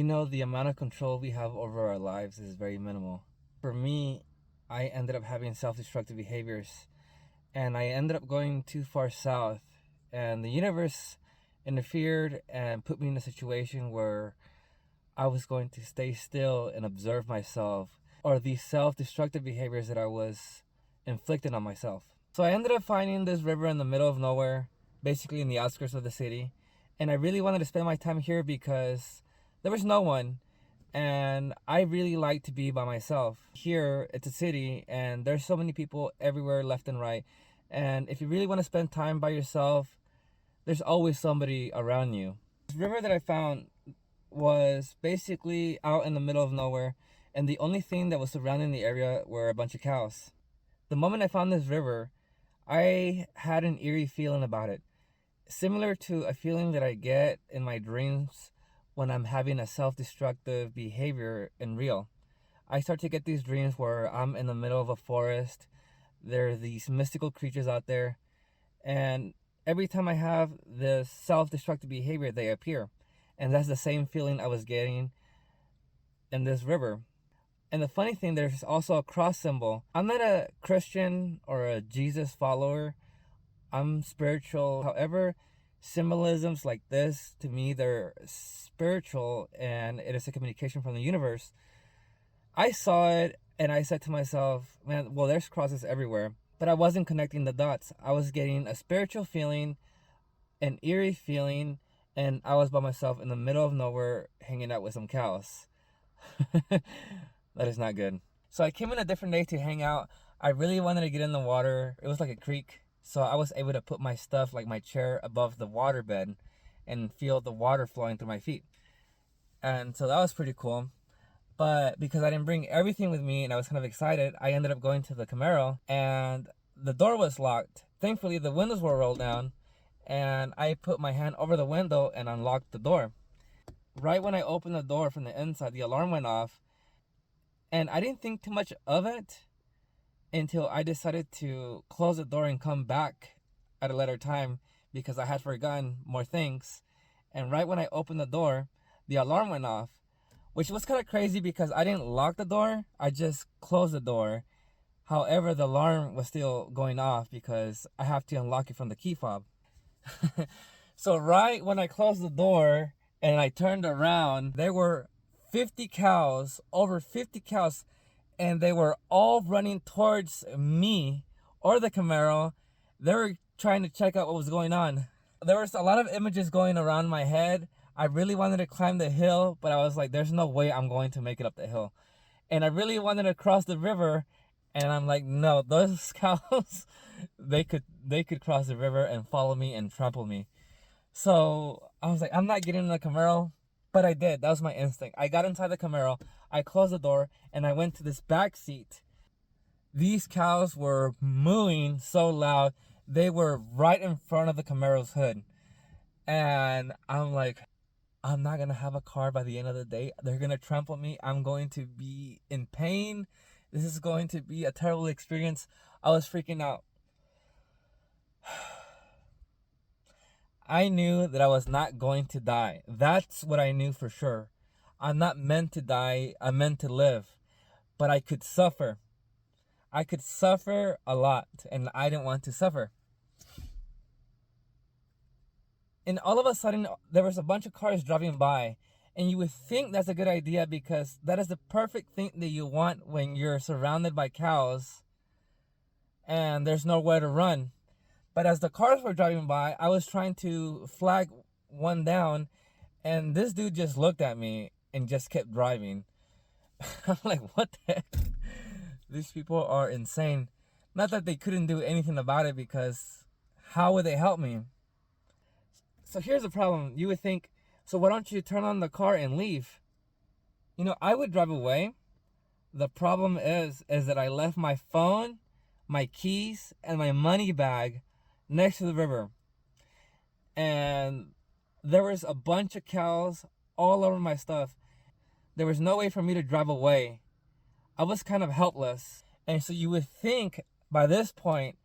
The amount of control we have over our lives is very minimal. For me, I ended up having self destructive behaviors and I ended up going too far south. And the universe interfered and put me in a situation where I was going to stay still and observe myself or these self destructive behaviors that I was inflicting on myself. So I ended up finding this river in the middle of nowhere, basically in the outskirts of the city. And I really wanted to spend my time here because there was no one. And I really like to be by myself. Here, it's a city, and there's so many people everywhere, left and right. And if you really want to spend time by yourself, there's always somebody around you. This river that I found was basically out in the middle of nowhere, and the only thing that was surrounding the area were a bunch of cows. The moment I found this river, I had an eerie feeling about it, similar to a feeling that I get in my dreams when I'm having a self-destructive behavior in real. I start to get these dreams where I'm in the middle of a forest. There are these mystical creatures out there, and every time I have this self-destructive behavior, they appear. And that's the same feeling I was getting in this river. And the funny thing, there's also a cross symbol. I'm not a Christian or a Jesus follower. I'm spiritual. However, symbolisms like this, to me, they're spiritual and it is a communication from the universe. I saw it and I said to myself, man, well, there's crosses everywhere. But I wasn't connecting the dots. I was getting a spiritual feeling, an eerie feeling, and I was by myself in the middle of nowhere hanging out with some cows. That is not good. So I came in a different day to hang out. I really wanted to get in the water. It was like a creek. So I was able to put my stuff, like my chair, above the water bed and feel the water flowing through my feet. And so that was pretty cool. But because I didn't bring everything with me and I was kind of excited, I ended up going to the Camaro and the door was locked. Thankfully, the windows were rolled down and I put my hand over the window and unlocked the door. Right when I opened the door from the inside, the alarm went off. And I didn't think too much of it until I decided to close the door and come back at a later time because I had forgotten more things. And right when I opened the door, the alarm went off, which was kind of crazy because I didn't lock the door. I just closed the door. However, the alarm was still going off because I have to unlock it from the key fob. So right when I closed the door and I turned around, there were 50 cows, over 50 cows, and they were all running towards me or the Camaro. They were trying to check out what was going on. There was a lot of images going around my head. I really wanted to climb the hill, but I was like, there's no way I'm going to make it up the hill. And I really wanted to cross the river, and I'm like, no, those cows, they could cross the river and follow me and trample me. So I was like, I'm not getting in the Camaro. But I did. That was my instinct. I got inside the Camaro, I closed the door, and I went to this back seat. These cows were mooing so loud. They were right in front of the Camaro's hood. And I'm like, I'm not going to have a car by the end of the day. They're going to trample me. I'm going to be in pain. This is going to be a terrible experience. I was freaking out. I knew that I was not going to die. That's what I knew for sure. I'm not meant to die. I'm meant to live. But I could suffer. I could suffer a lot, and I didn't want to suffer. And all of a sudden, there was a bunch of cars driving by. And you would think that's a good idea because that is the perfect thing that you want when you're surrounded by cows and there's nowhere to run. But as the cars were driving by, I was trying to flag one down, and this dude just looked at me and just kept driving. I'm like, what the heck? These people are insane. Not that they couldn't do anything about it, because how would they help me? So here's the problem. You would think, so why don't you turn on the car and leave? I would drive away. The problem is that I left my phone, my keys, and my money bag next to the river. And there was a bunch of cows all over my stuff. There was no way for me to drive away. I was kind of helpless. And so you would think by this point,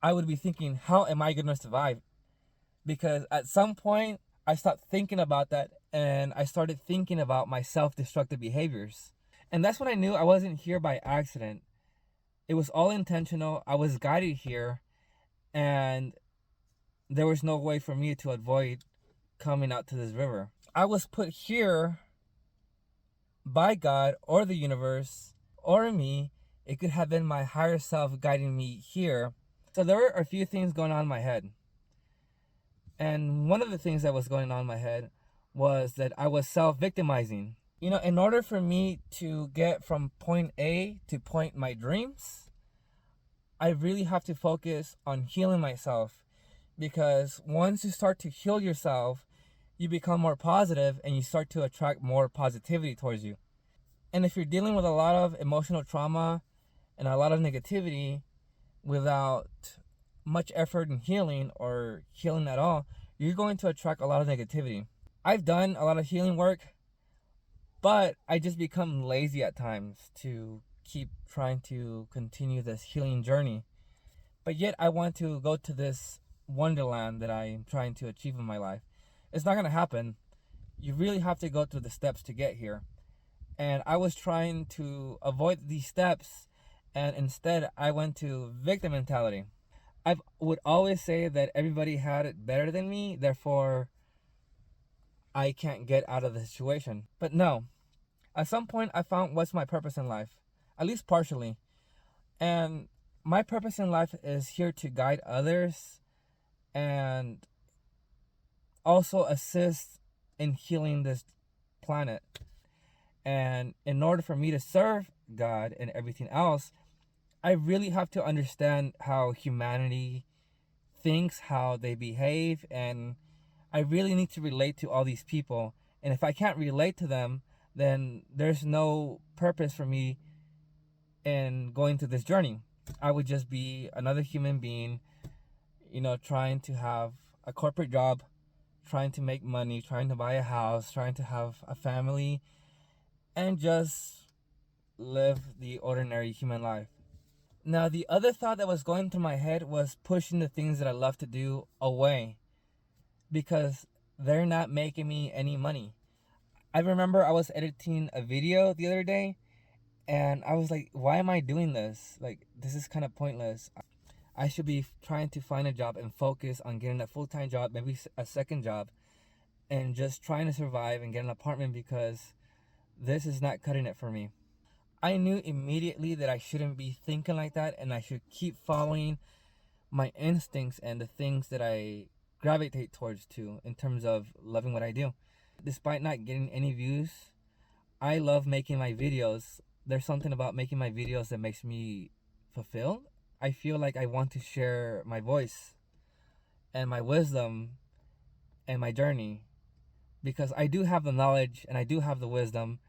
I would be thinking, how am I going to survive? Because at some point, I stopped thinking about that and I started thinking about my self-destructive behaviors. And that's when I knew I wasn't here by accident. It was all intentional. I was guided here, and there was no way for me to avoid coming out to this river. I was put here by God or the universe or me. It could have been my higher self guiding me here. So there were a few things going on in my head. And one of the things that was going on in my head was that I was self-victimizing. You know, in order for me to get from point A to point my dreams, I really have to focus on healing myself, because once you start to heal yourself, you become more positive and you start to attract more positivity towards you. And if you're dealing with a lot of emotional trauma and a lot of negativity without much effort in healing or healing at all, you're going to attract a lot of negativity. I've done a lot of healing work, but I just become lazy at times to keep trying to continue this healing journey. But yet I want to go to this wonderland that I'm trying to achieve in my life. It's not going to happen. You really have to go through the steps to get here. And I was trying to avoid these steps, and instead I went to victim mentality. I would always say that everybody had it better than me, therefore I can't get out of the situation. But no, at some point I found what's my purpose in life, at least partially. And my purpose in life is here to guide others and also assist in healing this planet. And in order for me to serve God and everything else, I really have to understand how humanity thinks, how they behave, and I really need to relate to all these people. And if I can't relate to them, then there's no purpose for me in going to this journey. I would just be another human being, you know, trying to have a corporate job, trying to make money, trying to buy a house, trying to have a family, and just live the ordinary human life. Now, the other thought that was going through my head was pushing the things that I love to do away because they're not making me any money. I remember I was editing a video the other day and I was like, why am I doing this? Like, this is kind of pointless. I should be trying to find a job and focus on getting a full-time job, maybe a second job, and just trying to survive and get an apartment because this is not cutting it for me. I knew immediately that I shouldn't be thinking like that and I should keep following my instincts and the things that I gravitate towards too in terms of loving what I do. Despite not getting any views, I love making my videos. There's something about making my videos that makes me fulfilled. I feel like I want to share my voice and my wisdom and my journey because I do have the knowledge and I do have the wisdom,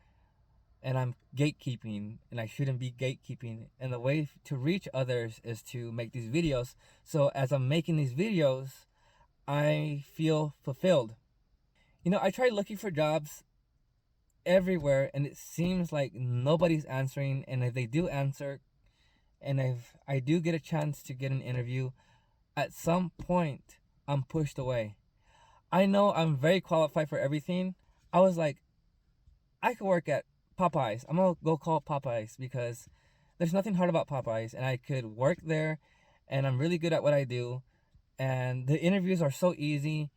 and I'm gatekeeping and I shouldn't be gatekeeping. And the way to reach others is to make these videos. So as I'm making these videos, I feel fulfilled. You know, I tried looking for jobs everywhere and it seems like nobody's answering. And if they do answer, and if I do get a chance to get an interview, at some point I'm pushed away. I know I'm very qualified for everything. I was like, I could work at Popeyes. I'm gonna go call Popeyes because there's nothing hard about Popeyes, and I could work there, and I'm really good at what I do, and the interviews are so easy,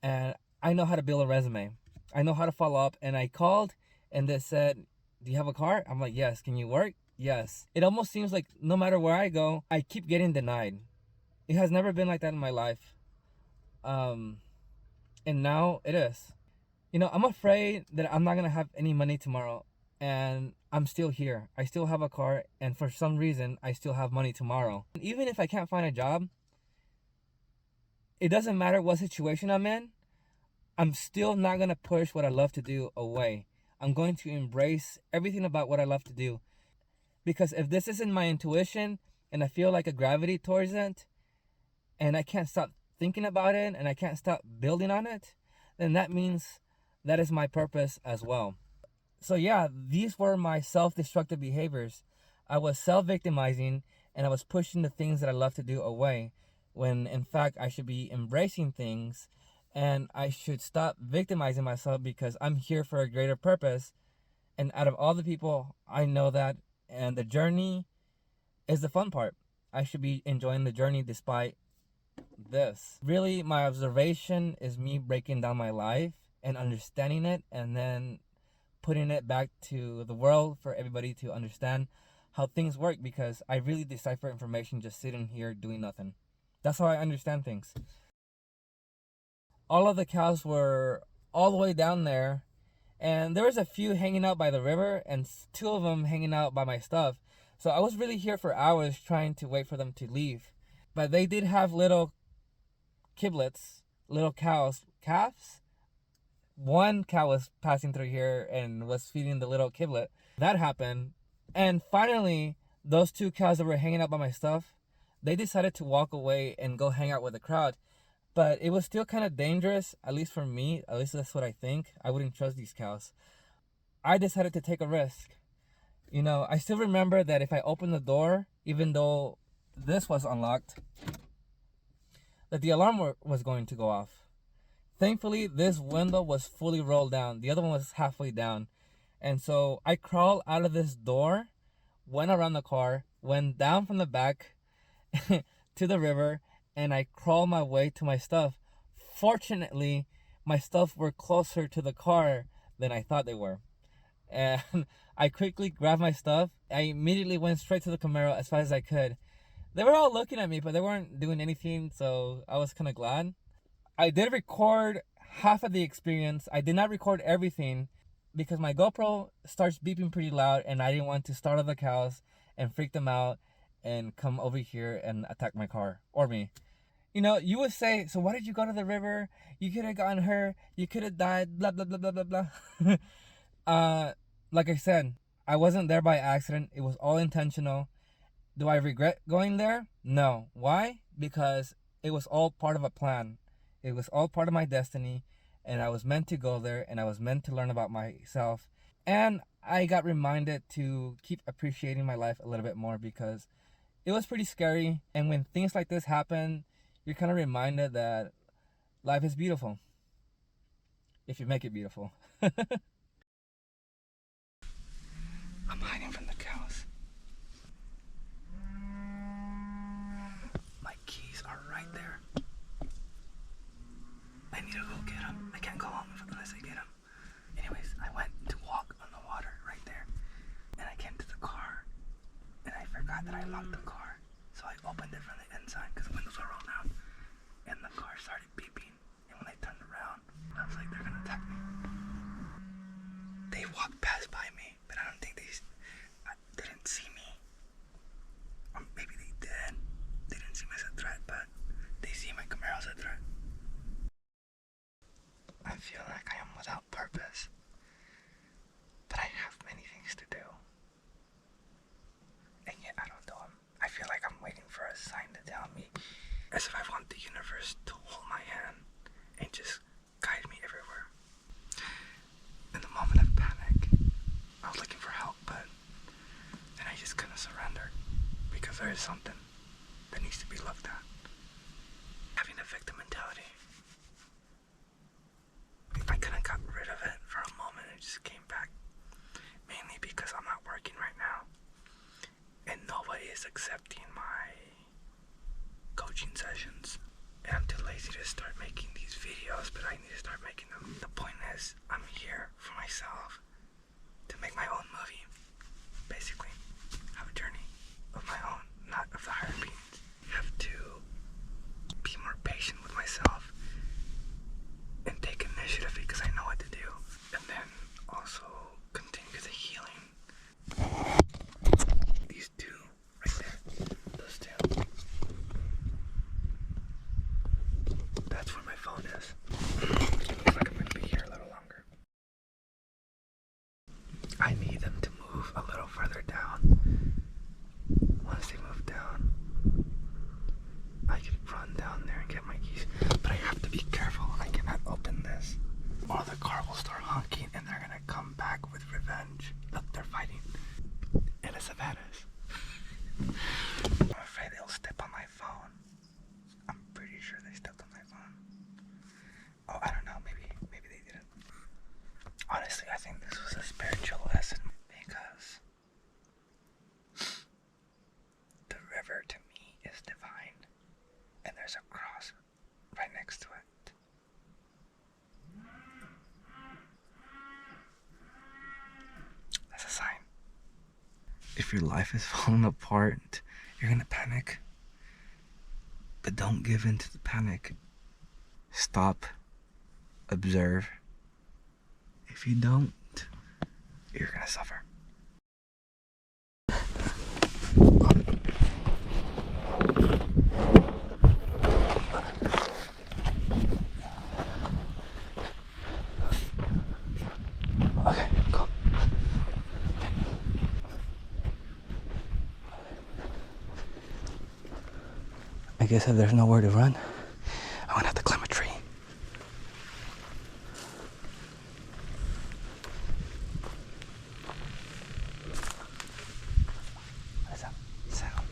and I know how to build a resume. I know how to follow up, and I called, and they said, "Do you have a car?" I'm like, "Yes." "Can you work?" "Yes." It almost seems like no matter where I go, I keep getting denied. It has never been like that in my life, and now it is. You know, I'm afraid that I'm not going to have any money tomorrow, and I'm still here. I still have a car, and for some reason, I still have money tomorrow. And even if I can't find a job, it doesn't matter what situation I'm in, I'm still not going to push what I love to do away. I'm going to embrace everything about what I love to do. Because if this isn't my intuition, and I feel like a gravity towards it, and I can't stop thinking about it, and I can't stop building on it, then that means that is my purpose as well. So yeah, these were my self-destructive behaviors. I was self-victimizing and I was pushing the things that I love to do away when in fact I should be embracing things and I should stop victimizing myself because I'm here for a greater purpose. And out of all the people, I know that, and the journey is the fun part. I should be enjoying the journey despite this. Really, my observation is me breaking down my life and understanding it, and then putting it back to the world for everybody to understand how things work, because I really decipher information just sitting here doing nothing. That's how I understand things. All of the cows were all the way down there, and there was a few hanging out by the river, and two of them hanging out by my stuff. So I was really here for hours trying to wait for them to leave. But they did have little kiblets, little calves. One cow was passing through here and was feeding the little kiblet. That happened. And finally, those two cows that were hanging out by my stuff, they decided to walk away and go hang out with the crowd. But it was still kind of dangerous, at least for me. At least that's what I think. I wouldn't trust these cows. I decided to take a risk. You know, I still remember that if I opened the door, even though this was unlocked, that the alarm was going to go off. Thankfully, this window was fully rolled down. The other one was halfway down. And so I crawled out of this door, went around the car, went down from the back to the river, and I crawled my way to my stuff. Fortunately, my stuff were closer to the car than I thought they were. And I quickly grabbed my stuff. I immediately went straight to the Camaro as fast as I could. They were all looking at me, but they weren't doing anything, so I was kind of glad. I did record half of the experience. I did not record everything because my GoPro starts beeping pretty loud, and I didn't want to startle the cows and freak them out and come over here and attack my car or me. You know, you would say, so why did you go to the river? You could have gotten hurt. You could have died, blah, blah, blah, blah, blah, blah. Like I said, I wasn't there by accident. It was all intentional. Do I regret going there? No. Why? Because it was all part of a plan. It was all part of my destiny, and I was meant to go there, and I was meant to learn about myself. And I got reminded to keep appreciating my life a little bit more because it was pretty scary. And when things like this happen, you're kind of reminded that life is beautiful if you make it beautiful. I'm hiding from the cows. My keys are right there. I need to go get them. I can't go home unless I get them. Anyways, I went to walk on the water right there. And I came to the car. And I forgot that I locked the car. So I opened it from the inside because the windows are rolled down. And the car started beeping. And when I turned around, I was like, they're going to attack me. They walked past by me, but I don't think they didn't see me. Or maybe they did. They didn't see me as a threat, but they see my Camaro as a threat. I feel like I am without purpose, but I have many things to do. And yet I don't do them. I feel like I'm waiting for a sign to tell me, as if I want the universe to hold my hand and just guide me everywhere. In the moment of panic, I was looking for help, but then I just couldn't surrender because there is something that needs to be looked at. Having a victim mentality. I kind of got rid of it for a moment and just came back. Mainly because I'm not working right now. And nobody is accepting my coaching sessions. And I'm too lazy to start making these videos, but I need to start making them. The point is, I'm here for myself to make my own movie. Basically, have a journey of my own, not of the higher beings. Have to be more patient with myself and take initiative because I know what to do. And then also continue the healing. These two, right there, those two. That's where my phone is. Looks like I'm going to be here a little longer. I need them to move a little further down. Once they move down, I can run down there and get my keys. But I have to be careful. I cannot open this, or the car will start honking and they're gonna come back with revenge. Look, they're fighting in the savannas. I'm afraid they'll step on my phone. I'm pretty sure they stepped on my phone. If your life is falling apart, you're gonna panic. But don't give in to the panic. Stop. Observe. If you don't, you're gonna suffer. Okay, go. I guess if there's nowhere to run, I'm gonna have to climb a tree. What is that sound?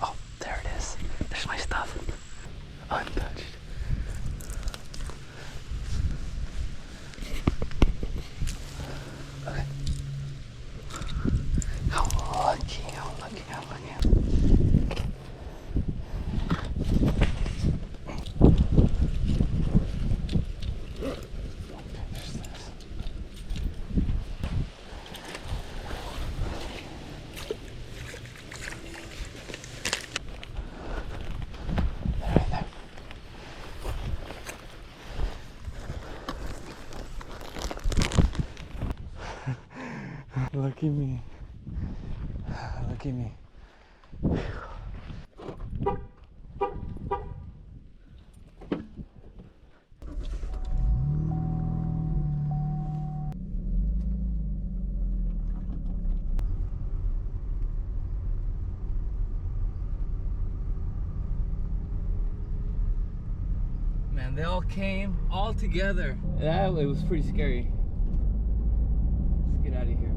Oh, there it is. There's my stuff. Untouched. Okay. How lucky, how lucky, how lucky. There's this. Right there. Lucky me. Lucky me. Man, they all came all together. Yeah, it was pretty scary. Let's get out of here.